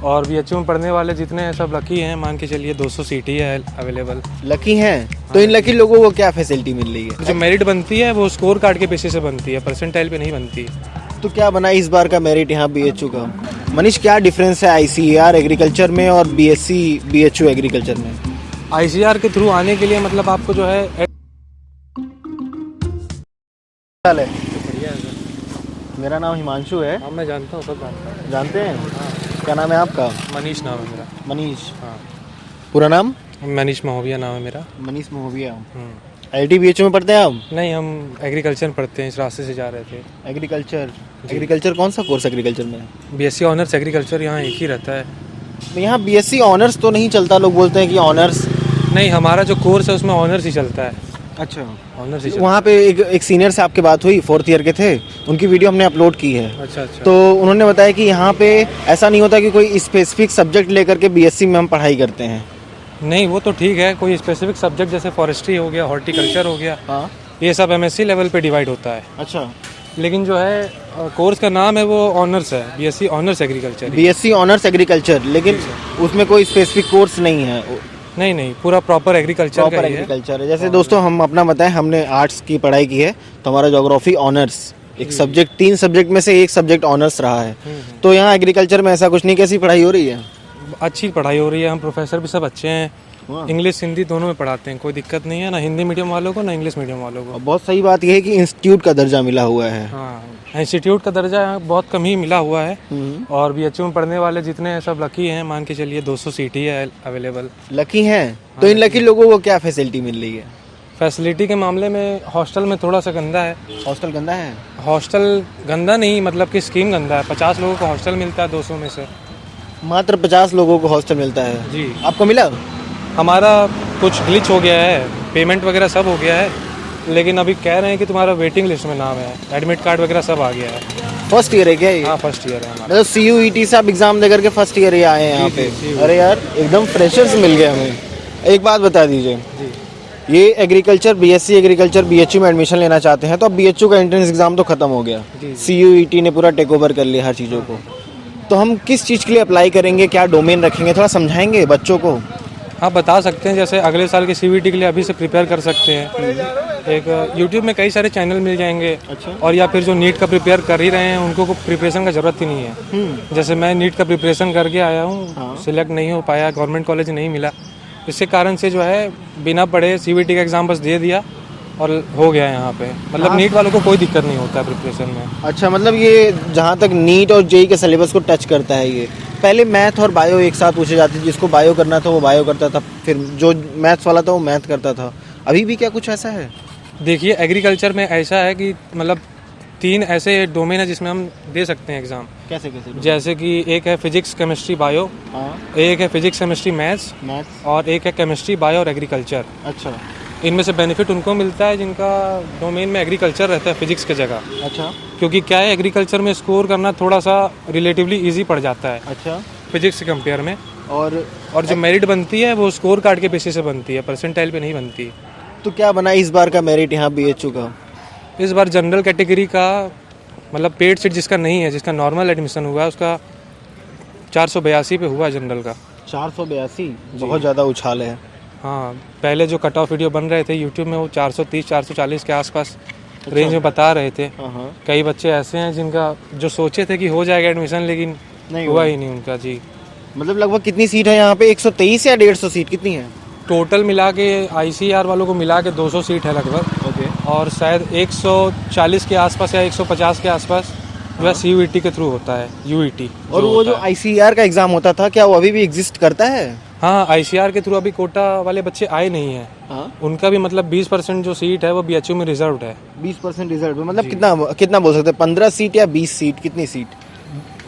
और बीएचयू में पढ़ने वाले जितने हैं सब लकी हैं, मान के चलिए 200 सीट ही है अवेलेबल। लकी हैं तो इन लकी लोगों को क्या फैसिलिटी मिल रही है? जो मेरिट बनती है वो स्कोर कार्ड के बेसिस से बनती है, परसेंटाइल पे नहीं बनती। तो क्या बना इस बार का मेरिट यहाँ बीएचयू का? मनीष, क्या डिफरेंस है आईसीएआर एग्रीकल्चर में और बीएससी बीएचयू एग्रीकल्चर में? आईसीआर के थ्रू आने के लिए मतलब आपको जो है मेरा नाम हिमांशु है। हाँ मैं जानता हूँ, सब जानता हूँ। जानते हैं? क्या नाम है आपका? मनीष नाम है मेरा। मनीष। हाँ पूरा नाम? मनीष महोबिया नाम है मेरा। मनीष महोबिया। आईटी बीएचयू में पढ़ते हैं आप? नहीं, हम एग्रीकल्चर में पढ़ते हैं, इस रास्ते से जा रहे थे। एग्रीकल्चर कौन सा कोर्स एग्रीकल्चर में? बीएससी ऑनर्स एग्रीकल्चर यहाँ एक ही रहता है। यहाँ बीएससी ऑनर्स तो नहीं चलता, लोग बोलते हैं कि ऑनर्स। नहीं, हमारा जो कोर्स है उसमें ऑनर्स ही चलता है। अच्छा, ऑनर्स ही वहाँ पे एक सीनियर से आपकी बात हुई, 4th ईयर के थे, उनकी वीडियो हमने अपलोड की है। अच्छा। तो उन्होंने बताया कि यहाँ पे ऐसा नहीं होता कि कोई स्पेसिफिक सब्जेक्ट लेकर के बीएससी में हम पढ़ाई करते हैं। नहीं, वो तो ठीक है, कोई स्पेसिफिक सब्जेक्ट जैसे फॉरेस्ट्री हो गया, हॉर्टिकल्चर हो गया, हाँ, ये सब एमएससी लेवल पे डिवाइड होता है। अच्छा, लेकिन जो है कोर्स का नाम है वो ऑनर्स है, BSc honours agriculture. BSc honours agriculture, लेकिन उसमें कोई स्पेसिफिक कोर्स नहीं है। नहीं, पूरा प्रॉपर एग्रीकल्चर का ही है। जैसे दोस्तों हम अपना बताएं, हमने आर्ट्स की पढ़ाई की है, तो हमारा ज्योग्राफी ऑनर्स एक सब्जेक्ट, 3 सब्जेक्ट में से एक सब्जेक्ट ऑनर्स रहा है। तो यहाँ एग्रीकल्चर में ऐसा कुछ नहीं। कैसी पढ़ाई हो रही है? अच्छी पढ़ाई हो रही है, हम प्रोफेसर भी सब अच्छे हैं, इंग्लिश हिंदी दोनों में पढ़ाते हैं, कोई दिक्कत नहीं है, ना हिंदी मीडियम वालों को ना इंग्लिश मीडियम वालों को। बहुत सही बात यह है कि इंस्टीट्यूट का दर्जा मिला हुआ है। हाँ, इंस्टीट्यूट का दर्जा यहाँ बहुत कम ही मिला हुआ है। और बीएचयू में पढ़ने वाले जितने हैं सब लकी हैं, मान के चलिए 200 सीट ही है अवेलेबल। लकी हैं तो इन लकी लोगों को क्या फैसिलिटी मिल रही है? फैसिलिटी के मामले में हॉस्टल में थोड़ा सा गंदा है। हॉस्टल गंदा है? हॉस्टल गंदा नहीं, मतलब कि स्कीम गंदा है। 50 लोगों को हॉस्टल मिलता है 200 में से। मात्र 50 लोगों को हॉस्टल मिलता है जी। आपको मिला? हमारा कुछ ग्लिच हो गया है, पेमेंट वगैरह सब हो गया है, लेकिन अभी कह रहे हैं कि तुम्हारा वेटिंग लिस्ट में नाम है, एडमिट कार्ड वगैरह सब आ गया है। फर्स्ट ईयर है क्या ये? हाँ, फर्स्ट ईयर है हमारा। मतलब CUET से आप एग्जाम देकर के फर्स्ट ईयर ही आए हैं यहाँ पे? अरे यार, एकदम फ्रेशर्स मिल गए हमें। एक बात बता दीजिए, ये एग्रीकल्चर बीएससी एग्रीकल्चर बीएचयू में एडमिशन लेना चाहते हैं तो अब बीएचयू का एंट्रेंस एग्जाम तो खत्म हो गया, CUET ने पूरा टेक ओवर कर लिया हर चीज़ों को। तो हम किस चीज़ के लिए अप्लाई करेंगे, क्या डोमेन रखेंगे, थोड़ा समझाएंगे बच्चों को? आप बता सकते हैं, जैसे अगले साल के CVT के लिए अभी से प्रिपेयर कर सकते हैं। एक YouTube में कई सारे चैनल मिल जाएंगे। अच्छा। और या फिर जो नीट का प्रिपेयर कर ही रहे हैं उनको प्रिपरेशन का ज़रूरत ही नहीं है। जैसे मैं नीट का प्रिपरेशन करके आया हूँ, सिलेक्ट नहीं हो पाया, गवर्नमेंट कॉलेज नहीं मिला, इसके कारण से जो है बिना पढ़े CVT का एग्ज़ाम बस दे दिया और हो गया यहाँ पे। मतलब नीट वालों को कोई दिक्कत नहीं होता है प्रिपरेशन में। अच्छा, मतलब ये जहाँ तक नीट और जेई के सिलेबस को टच करता है, ये पहले मैथ और बायो एक साथ पूछे जाते थे, जिसको बायो करना था वो बायो करता था, फिर जो मैथ्स वाला था वो मैथ करता था। अभी भी क्या कुछ ऐसा है? देखिए, एग्रीकल्चर में ऐसा है कि मतलब 3 ऐसे डोमेन है जिसमें हम दे सकते हैं एग्ज़ाम। कैसे? जैसे कि एक है फिजिक्स केमिस्ट्री बायो, एक है फिजिक्स केमिस्ट्री मैथ्स, और एक है केमिस्ट्री बायो और एग्रीकल्चर। अच्छा। इनमें से बेनिफिट उनको मिलता है जिनका डोमेन में एग्रीकल्चर रहता है फिजिक्स की जगह। अच्छा। क्योंकि क्या है, एग्रीकल्चर में स्कोर करना थोड़ा सा रिलेटिवली इजी पड़ जाता है। अच्छा। फिजिक्स के कंपेयर में। और जो मेरिट बनती है वो स्कोर कार्ड के बेसिस से बनती है, परसेंटाइल पे नहीं बनती। तो क्या बना इस बार का मेरिट यहाँ बीएचयू का? इस बार जनरल कैटेगरी का, मतलब पेड सीट जिसका नहीं है, जिसका नॉर्मल एडमिशन हुआ है, उसका 482 पे हुआ जनरल का। 482? बहुत ज़्यादा उछाल है। हाँ, पहले जो कट ऑफ वीडियो बन रहे थे यूट्यूब में वो 430 440 के आसपास रेंज में बता रहे थे। कई बच्चे ऐसे हैं जिनका जो सोचे थे कि हो जाएगा एडमिशन, लेकिन हुआ ही नहीं उनका। जी। मतलब लगभग कितनी सीट है यहाँ पे? 123 या 150 सीट कितनी है? टोटल मिला के आईसीआर वालों को मिला के 200 सीट है लगभग। ओके। और शायद 140 के आसपास या 150 के आसपास जो है CUET के थ्रू होता है, UET। और वो जो आईसीआर का एग्जाम होता था, क्या वो अभी भी एग्जिस्ट करता है? हाँ, आईसीआर के थ्रू अभी कोटा वाले बच्चे आए नहीं हैं। उनका भी मतलब 20% जो सीट है वो बीएचयू में रिजर्व्ड है। 20% रिजर्व है, मतलब कितना बोल सकते हैं? 15 सीट या 20 सीट? कितनी सीट?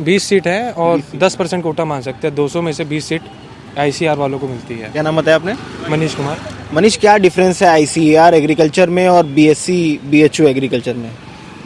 20 सीट है और 10% कोटा मान सकते हैं। 200 में से 20 सीट आईसीआर वालों को मिलती है। क्या नाम बताया आपने? मनीष कुमार। मनीष, क्या डिफरेंस है आईसीएआर एग्रीकल्चर में और बीएससी बीएचयू एग्रीकल्चर में?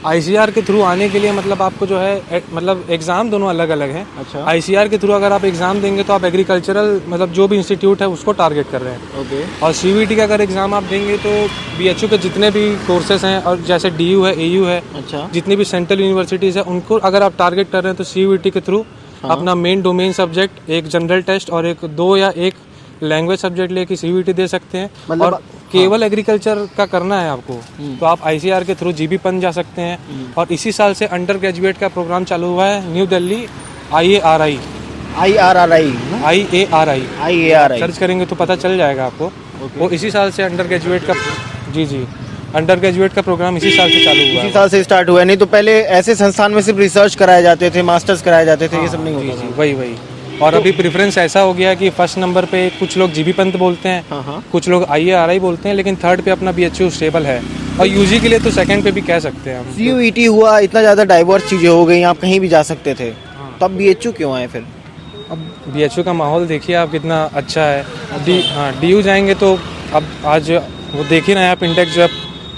आईसीआर के थ्रू आने के लिए मतलब आपको जो है मतलब एग्ज़ाम दोनों अलग अलग हैं। अच्छा। आईसीआर के थ्रू अगर आप एग्ज़ाम देंगे तो आप एग्रीकल्चरल मतलब जो भी इंस्टीट्यूट है उसको टारगेट कर रहे हैं। ओके। और CVT का अगर एग्ज़ाम आप देंगे तो बीएचयू के जितने भी कोर्सेज हैं और जैसे DU है, AU है, अच्छा, जितनी भी सेंट्रल यूनिवर्सिटीज़ है उनको अगर आप टारगेट कर रहे हैं तो CVT के थ्रू अपना मेन डोमेन सब्जेक्ट, एक जनरल टेस्ट और एक 2 या 1 लैंग्वेज सब्जेक्ट लेके सीयूईटी दे सकते हैं। मतलब और केवल एग्रीकल्चर का करना है आपको तो आप आईसीएआर के थ्रू जीबी पंत जा सकते हैं। और इसी साल से अंडर ग्रेजुएट का प्रोग्राम चालू हुआ है न्यू दिल्ली IARI सर्च करेंगे तो पता चल जाएगा आपको। वो इसी साल से अंडर ग्रेजुएट का जी अंडर ग्रेजुएट का प्रोग्राम इसी साल से चालू हुआ है। इसी साल से स्टार्ट हुआ है, नहीं तो पहले ऐसे संस्थान में सिर्फ रिसर्च कराए जाते थे, मास्टर्स कराए जाते थे, ये सब नहीं होता था। वही और अभी प्रेफरेंस ऐसा हो गया कि फर्स्ट नंबर पे कुछ लोग जीबी पंत बोलते हैं, कुछ लोग IARI बोलते हैं, लेकिन थर्ड पे अपना BHU स्टेबल है। और यूजी के लिए तो सेकंड पे भी कह सकते हैं हम। CUET हुआ, इतना ज़्यादा डाइवर्स चीज़ें हो गई, आप कहीं भी जा सकते थे, तो अब BHU क्यों आए फिर? अब BHU का माहौल देखिए आप कितना अच्छा है। DU जाएंगे तो अब आज वो देख ही रहे हैं आप, इंडेक्स जो है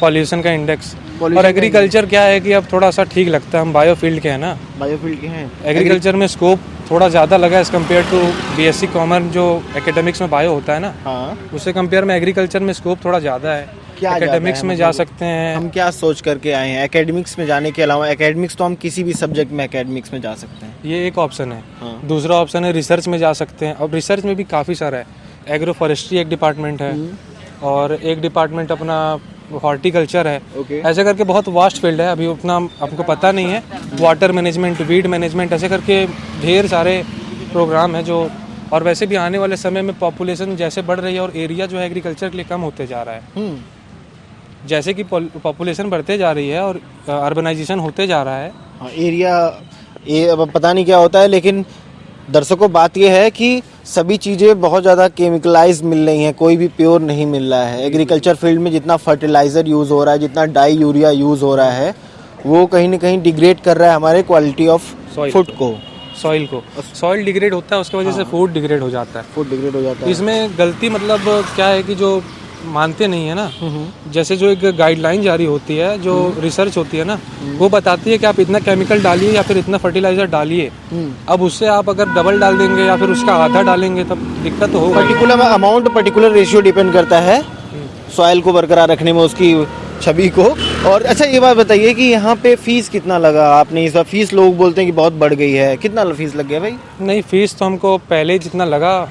पॉल्यूशन का इंडेक्स। और एग्रीकल्चर क्या है कि अब थोड़ा सा ठीक लगता है, हम बायो फील्ड के हैं ना, बायोफील्ड के हैं। एग्रीकल्चर में स्कोप थोड़ा ज़्यादा लगा as compared to BSc commerce जो एकेडमिक्स में बायो होता है ना, उससे कंपेयर में एग्रीकल्चर में स्कोप थोड़ा ज़्यादा है। क्या एकेडमिक्स में जा सकते हैं हम। क्या सोच करके आए हैं एकेडमिक्स में जाने के अलावा? एकेडमिक्स तो हम किसी भी सब्जेक्ट में एकेडमिक्स में जा सकते हैं, ये एक ऑप्शन है। दूसरा ऑप्शन है रिसर्च में जा सकते हैं। अब रिसर्च में भी काफ़ी सारा है। एग्रो फॉरेस्ट्री एक डिपार्टमेंट है और एक डिपार्टमेंट अपना हॉर्टिकल्चर है। ऐसे करके बहुत वास्ट फील्ड है, अभी उतना आपको पता नहीं है। वाटर मैनेजमेंट, वीड मैनेजमेंट, ऐसे करके ढेर सारे प्रोग्राम है जो। और वैसे भी आने वाले समय में पॉपुलेशन जैसे बढ़ रही है और एरिया जो है एग्रीकल्चर के लिए कम होते जा रहा है। जैसे कि पॉपुलेशन बढ़ते जा रही है और अर्बनाइजेशन होते जा रहा है, एरिया ये अब पता नहीं क्या होता है, लेकिन दर्शकों बात ये है कि सभी चीज़ें बहुत ज़्यादा केमिकलाइज मिल रही हैं, कोई भी प्योर नहीं मिल रहा है। एग्रीकल्चर फील्ड में जितना फर्टिलाइज़र यूज़ हो रहा है, जितना डाई यूरिया यूज़ हो रहा है, वो कहीं ना कहीं डिग्रेड कर रहा है हमारे क्वालिटी ऑफ फूड को, सॉइल को। सॉइल डिग्रेड होता है, उसकी वजह से फूड डिग्रेड हो जाता है। फूड डिग्रेड हो जाता है। इसमें गलती मतलब क्या है कि जो मानते नहीं है ना, जैसे जो एक गाइडलाइन जारी होती है, जो रिसर्च होती है ना, वो बताती है कि आप इतना केमिकल डालिए या फिर इतना फर्टिलाइजर डालिए। अब उससे आप अगर डबल डाल देंगे या फिर उसका आधा डालेंगे तब दिक्कत तो होगा। Particular amount, particular ratio depend करता है सॉइल को बरकरार रखने में, उसकी छवि को। और अच्छा ये बात बताइए कि यहाँ पे फीस कितना लगा आपने इस बार? फीस लोग बोलते हैं कि बहुत बढ़ गई है, कितना फीस लग गया भाई? नहीं, फीस तो हमको पहले जितना लगा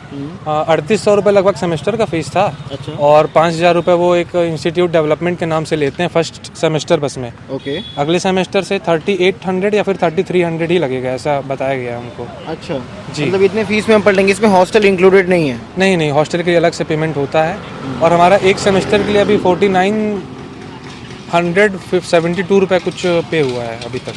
3800 रुपये लगभग सेमेस्टर का फीस था। अच्छा। और 5000 रुपये वो एक इंस्टीट्यूट डेवलपमेंट के नाम से लेते हैं फर्स्ट सेमेस्टर बस में। ओके। अगले सेमेस्टर से 3800 या फिर 3300 ही लगेगा, ऐसा बताया गया हमको। अच्छा जी, मतलब इतने फीस में हम पढ़ लेंगे, इसमें हॉस्टल इंक्लूडेड नहीं है? नहीं, हॉस्टल के लिए अलग से पेमेंट होता है। और हमारा एक सेमेस्टर के लिए अभी 4972 रुपये कुछ पे हुआ है अभी तक।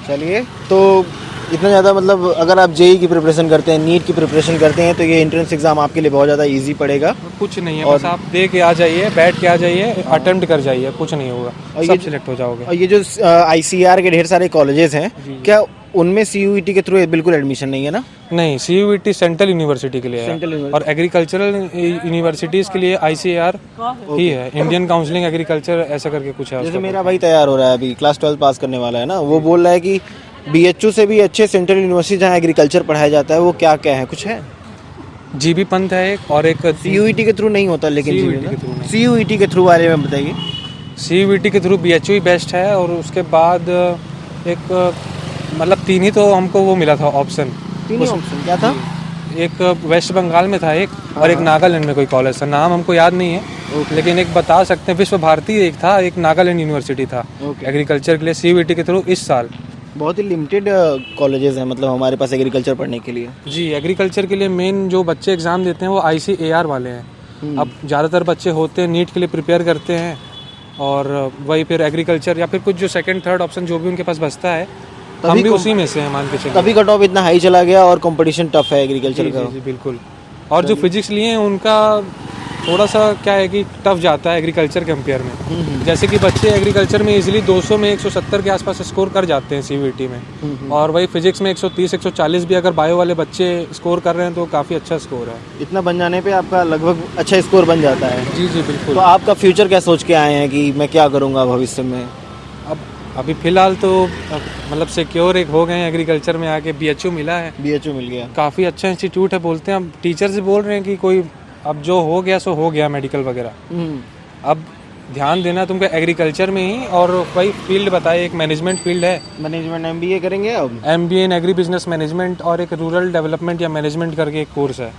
चलिए, तो इतना ज़्यादा मतलब अगर आप जेई की प्रिपरेशन करते हैं, नीट की प्रिपरेशन करते हैं, तो ये एंट्रेंस एग्जाम आपके लिए बहुत ज़्यादा इजी पड़ेगा। कुछ नहीं है, बस आप दे के आ जाइए, बैठ के आ जाइए, अटेम्प्ट कर जाइए, कुछ नहीं होगा, सब सिलेक्ट हो जाओगे। और ये जो ICAR के ढेर सारे कॉलेजेस हैं, क्या उनमें CUET के थ्रू बिल्कुल एडमिशन नहीं है ना? नहीं, CUET सेंट्रल यूनिवर्सिटी के लिए है और एग्रीकल्चरल यूनिवर्सिटीज़ के लिए ICAR ही है, इंडियन काउंसिलिंग एग्रीकल्चर, ऐसा करके कुछ है। जैसे मेरा भाई तैयार हो रहा है, अभी क्लास 12 पास करने वाला है ना, वो बोल रहा है कि BHU से भी अच्छे सेंट्रल यूनिवर्सिटी जहाँ एग्रीकल्चर पढ़ाया जाता है, वो क्या क्या है, कुछ है? जीबी पंत है एक, और एक CUET के थ्रू नहीं होता, लेकिन CUET के थ्रू बारे में बताइए। CUET के थ्रू BHU ही बेस्ट है। और उसके बाद एक मतलब 3 ही तो हमको वो मिला था ऑप्शन। 3 ऑप्शन क्या था? एक वेस्ट बंगाल में था एक, और एक नागालैंड में कोई कॉलेज था, नाम हमको याद नहीं है, लेकिन एक बता सकते हैं, विश्व भारती एक था, एक नागालैंड यूनिवर्सिटी था एग्रीकल्चर के लिए CUET के थ्रू इस साल। बहुत ही लिमिटेड कॉलेजेस हैं मतलब हमारे पास एग्रीकल्चर पढ़ने के लिए। जी, एग्रीकल्चर के लिए मेन जो बच्चे एग्ज़ाम देते हैं वो ICAR वाले हैं। अब ज़्यादातर बच्चे होते हैं नीट के लिए प्रिपेयर करते हैं, और वही फिर एग्रीकल्चर या फिर कुछ जो सेकंड थर्ड ऑप्शन जो भी उनके पास बचता है, हम भी उसी में से हैं, मान के चलिए। तभी कट ऑफ इतना हाई चला गया और कंपटीशन टफ है एग्रीकल्चर का। जी, बिल्कुल। और जो फिजिक्स लिए हैं उनका थोड़ा सा क्या है कि टफ जाता है एग्रीकल्चर कंपेयर में। जैसे कि बच्चे एग्रीकल्चर में इजीली 200 में 170 के आसपास स्कोर कर जाते हैं CUET में, और वही फिजिक्स में 130 140 भी अगर बायो वाले बच्चे स्कोर कर रहे हैं तो काफ़ी अच्छा स्कोर है। इतना बन जाने पे आपका लगभग अच्छा स्कोर बन जाता है। जी बिल्कुल। तो आपका फ्यूचर क्या सोच के आए हैं कि मैं क्या करूँगा भविष्य में? अभी फिलहाल तो मतलब सिक्योर एक हो गए हैं, एग्रीकल्चर में आके BHU मिला है। BHU मिल गया, काफ़ी अच्छा इंस्टीट्यूट है बोलते हैं। अब टीचर्स बोल रहे हैं कि कोई अब जो हो गया सो हो गया, मेडिकल वगैरह। अब ध्यान देना तुमको एग्रीकल्चर में ही, और वही फील्ड बताए, एक मैनेजमेंट फील्ड है, मैनेजमेंट MBA करेंगे अब, MBA इन एग्री बिजनेस मैनेजमेंट, और एक रूरल डेवलपमेंट या मैनेजमेंट करके एक कोर्स है,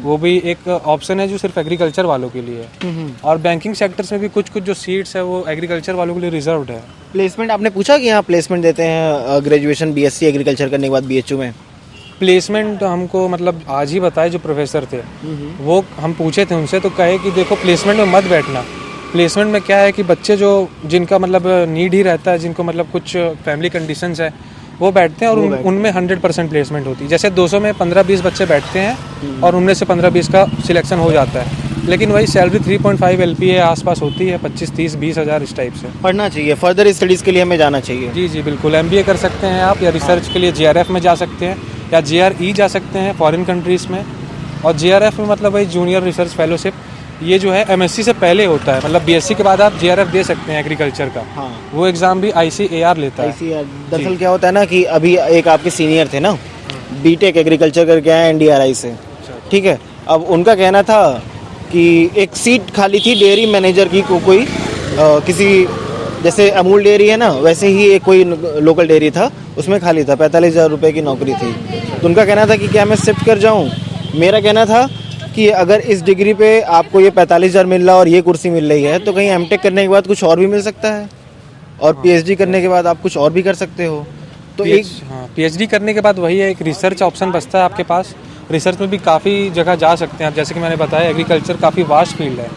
वो भी एक ऑप्शन है जो सिर्फ एग्रीकल्चर वालों के लिए है। और बैंकिंग सेक्टर्स में भी कुछ कुछ जो सीट्स है वो एग्रीकल्चर वालों के लिए रिजर्व्ड है। प्लेसमेंट आपने पूछा कि यहाँ प्लेसमेंट देते हैं ग्रेजुएशन BSc एग्रीकल्चर करने के बाद BHU में? प्लेसमेंट हमको मतलब आज ही बताए जो प्रोफेसर थे, वो हम पूछे थे उनसे, तो कहे कि देखो प्लेसमेंट में मत बैठना। प्लेसमेंट में क्या है कि बच्चे जो जिनका मतलब नीड ही रहता है, जिनको मतलब कुछ फैमिली कंडीशंस है, वो बैठते हैं और उनमें 100% प्लेसमेंट होती है। जैसे 200 में 15-20 बच्चे बैठते हैं और उनमें से 15-20 का सिलेक्शन हो जाता है, लेकिन वही सैलरी 3.5 LPA आसपास होती है, 25-30-20 हज़ार इस टाइप से। पढ़ना चाहिए, फर्दर स्टडीज़ के लिए हमें जाना चाहिए। जी जी बिल्कुल, MBA कर सकते हैं आप, या रिसर्च के लिए JRF में जा सकते हैं, या JRE जा सकते हैं फॉरेन कंट्रीज़ में। और JRF में मतलब वही जूनियर रिसर्च फेलोशिप, ये जो है MSc से पहले होता है, मतलब BSc के बाद आप JRF दे सकते हैं एग्रीकल्चर का। हाँ। वो एग्ज़ाम भी ICAR लेता है। ICAR दरअसल क्या होता है ना कि अभी एक आपके सीनियर थे ना, BTech एग्रीकल्चर करके आए NDRI से, ठीक है। अब उनका कहना था कि एक सीट खाली थी डेयरी मैनेजर की, कोई किसी जैसे अमूल डेयरी है ना, वैसे ही एक कोई लोकल डेयरी था, उसमें खाली था, 45,000 रुपये की नौकरी थी। तो उनका कहना था कि क्या मैं शिफ्ट कर जाऊँ? मेरा कहना था कि अगर इस डिग्री पे आपको ये 45,000 मिल रहा और ये कुर्सी मिल रही है, तो कहीं MTech करने के बाद कुछ और भी मिल सकता है, और PhD करने के बाद आप कुछ और भी कर सकते हो। तो एक PhD करने के बाद वही है, एक रिसर्च ऑप्शन बचता है आपके पास। रिसर्च में भी काफ़ी जगह जा सकते हैं आप, जैसे कि मैंने बताया एग्रीकल्चर काफ़ी वास्ट फील्ड है।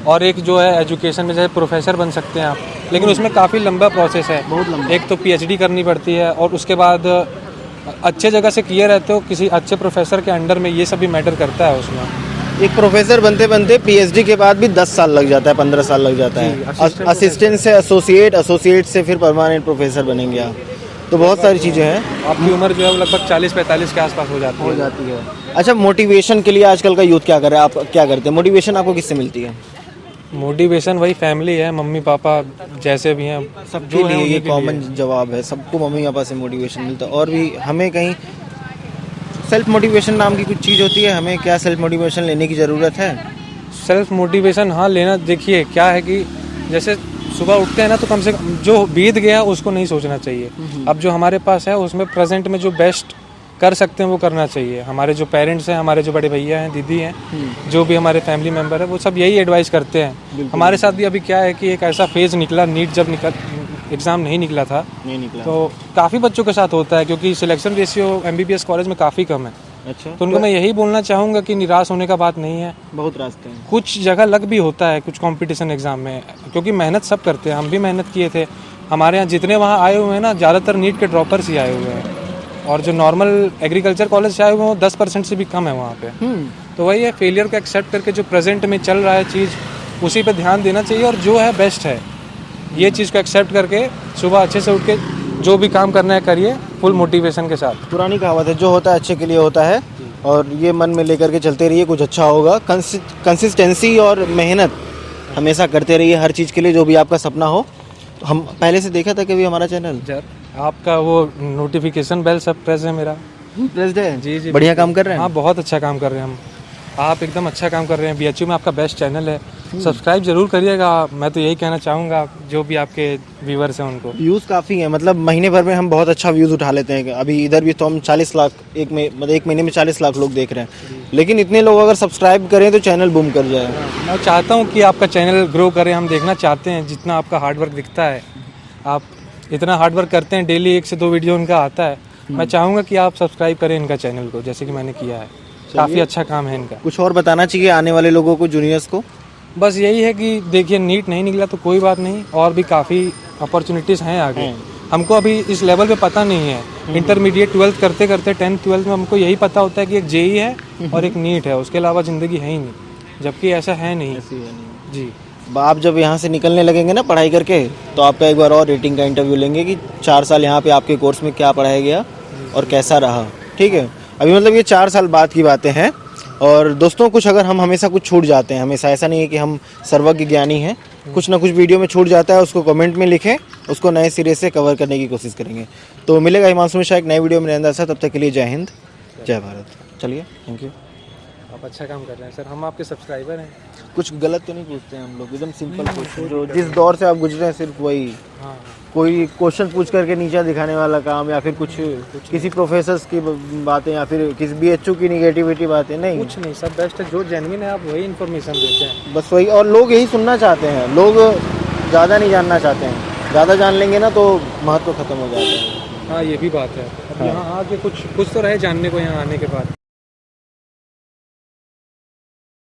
और एक जो है एजुकेशन में जैसे प्रोफेसर बन सकते हैं आप, लेकिन उसमें काफ़ी लंबा प्रोसेस है, बहुत लंबा। एक तो PhD करनी पड़ती है, और उसके बाद अच्छे जगह से किए रहते हो किसी अच्छे प्रोफेसर के अंडर में, ये सब भी मैटर करता है उसमें। एक प्रोफेसर बनते बनते PhD के बाद भी 10 साल लग जाता है, 15 साल लग जाता है। असिस्टेंट से एसोसिएट, एसोसिएट से फिर परमानेंट प्रोफेसर बनेंगे आप। तो बहुत सारी चीज़ें हैं। आपकी उम्र जो है वो लगभग 40-45 के आसपास हो जाती है। अच्छा, मोटिवेशन के लिए आजकल का यूथ क्या कर रहा है, आप क्या करते हैं? मोटिवेशन आपको किससे मिलती है? मोटिवेशन वही फैमिली है, मम्मी पापा जैसे भी हैं, सबके लिए ये कॉमन जवाब है, सबको मम्मी पापा से मोटिवेशन मिलता है। और भी हमें कहीं सेल्फ मोटिवेशन नाम की कुछ चीज़ होती है, हमें क्या सेल्फ मोटिवेशन लेने की ज़रूरत है? सेल्फ मोटिवेशन हाँ लेना, देखिए क्या है कि जैसे सुबह उठते हैं ना, तो कम से कम जो बीत गया उसको नहीं सोचना चाहिए। अब जो हमारे पास है उसमें प्रेजेंट में जो बेस्ट कर सकते हैं वो करना चाहिए। हमारे जो पेरेंट्स हैं, हमारे जो बड़े भैया हैं, दीदी हैं, जो भी हमारे फैमिली मेम्बर है, वो सब यही एडवाइस करते हैं। हमारे साथ भी अभी क्या है कि एक ऐसा फेज़ निकला, नीट जब एग्ज़ाम नहीं निकला था, तो काफ़ी बच्चों के साथ होता है, क्योंकि सिलेक्शन रेशियो MBBS कॉलेज में काफ़ी कम है। अच्छा, तो उनको मैं यही बोलना चाहूँगा कि निराश होने का बात नहीं है, बहुत रास्ते हैं। कुछ जगह लग भी होता है कुछ कंपटीशन एग्जाम में, क्योंकि मेहनत सब करते हैं, हम भी मेहनत किए थे। हमारे यहाँ जितने वहाँ आए हुए हैं ना, ज़्यादातर नीट के ड्रॉपर्स ही आए हुए हैं, और जो नॉर्मल एग्रीकल्चर कॉलेज से आए हुए हैं वो 10% से भी कम है वहाँ पे। तो वही है, फेलियर को एक्सेप्ट करके जो प्रेजेंट में चल रहा है चीज़, उसी पे ध्यान देना चाहिए, और जो है बेस्ट है ये चीज़ को एक्सेप्ट करके सुबह अच्छे से उठ के जो भी काम करना है करिए, फुल मोटिवेशन के साथ। पुरानी कहावत है, जो होता है अच्छे के लिए होता है, और ये मन में लेकर के चलते रहिए, कुछ अच्छा होगा। कंसिस्टेंसी और मेहनत हमेशा करते रहिए हर चीज़ के लिए, जो भी आपका सपना हो। हम पहले से देखा था कभी हमारा चैनल? आपका वो नोटिफिकेशन बेल सब प्रेस है मेरा, प्रेस्ड है? जी जी, बढ़िया काम कर रहे हैं। हाँ बहुत अच्छा काम कर रहे हैं हम, आप एकदम अच्छा काम कर रहे हैं। BHU में आपका बेस्ट चैनल है, सब्सक्राइब जरूर करिएगा। मैं तो यही कहना चाहूँगा जो भी आपके व्यूवर्स हैं उनको। व्यूज़ काफ़ी हैं, मतलब महीने भर में हम बहुत अच्छा व्यूज़ उठा लेते हैं। अभी इधर भी तो हम 40 लाख एक महीने में 40 लाख लोग देख रहे हैं, लेकिन इतने लोग अगर सब्सक्राइब करें तो चैनल बूम कर जाए। मैं चाहता हूँ कि आपका चैनल ग्रो करे, हम देखना चाहते हैं जितना आपका हार्डवर्क दिखता है, आप इतना हार्डवर्क करते हैं, डेली 1 से 2 वीडियो उनका आता है। मैं चाहूँगा कि आप सब्सक्राइब करें इनका चैनल को, जैसे कि मैंने किया है। काफ़ी अच्छा काम है इनका। कुछ और बताना चाहिए आने वाले लोगों को, जूनियर्स को? बस यही है कि देखिए, नीट नहीं निकला तो कोई बात नहीं, और भी काफ़ी अपॉर्चुनिटीज़ हैं आगे। हमको अभी इस लेवल पे पता नहीं है, इंटरमीडिएट 12th करते करते 10th 12th में हमको यही पता होता है कि एक JEE है और एक नीट है, उसके अलावा ज़िंदगी है ही नहीं, जबकि ऐसा है नहीं। जी, आप जब यहाँ से निकलने लगेंगे ना पढ़ाई करके, तो आपका एक बार और रेटिंग का इंटरव्यू लेंगे कि 4 साल यहाँ पे आपके कोर्स में क्या पढ़ाया गया और कैसा रहा। ठीक है, अभी मतलब ये 4 साल बाद की बातें हैं। और दोस्तों, कुछ अगर हम हमेशा कुछ छूट जाते हैं, हमेशा ऐसा नहीं है कि हम सर्वज्ञ ज्ञानी हैं, कुछ ना कुछ वीडियो में छूट जाता है, उसको कमेंट में लिखें, उसको नए सिरे से कवर करने की कोशिश करेंगे। तो मिलेगा हिमांशु मिश्रा एक नई वीडियो में, नरेंद्र साहब, तब तक के लिए जय हिंद, जय भारत। चलिए, थैंक यू। आप अच्छा काम कर रहे हैं सर, हम आपके सब्सक्राइबर हैं। कुछ गलत तो नहीं पूछते हैं हम लोग, एकदम सिंपल क्वेश्चन जो जिस दौर से आप गुजरे हैं सिर्फ वही। हाँ कोई क्वेश्चन पूछ करके नीचा दिखाने वाला काम या फिर कुछ किसी प्रोफेसर्स की बातें या फिर किसी बीएचयू की निगेटिविटी बातें नहीं, कुछ नहीं, सब बेस्ट है, जो जेन्युइन है आप वही इन्फॉर्मेशन देते हैं। बस वही। और लोग यही सुनना चाहते हैं, लोग ज़्यादा नहीं जानना चाहते हैं। ज़्यादा जान लेंगे ना तो महत्व खत्म हो जाता है। हाँ ये भी बात है। अब यहाँ आके कुछ तो रहे जानने को यहाँ आने के बाद।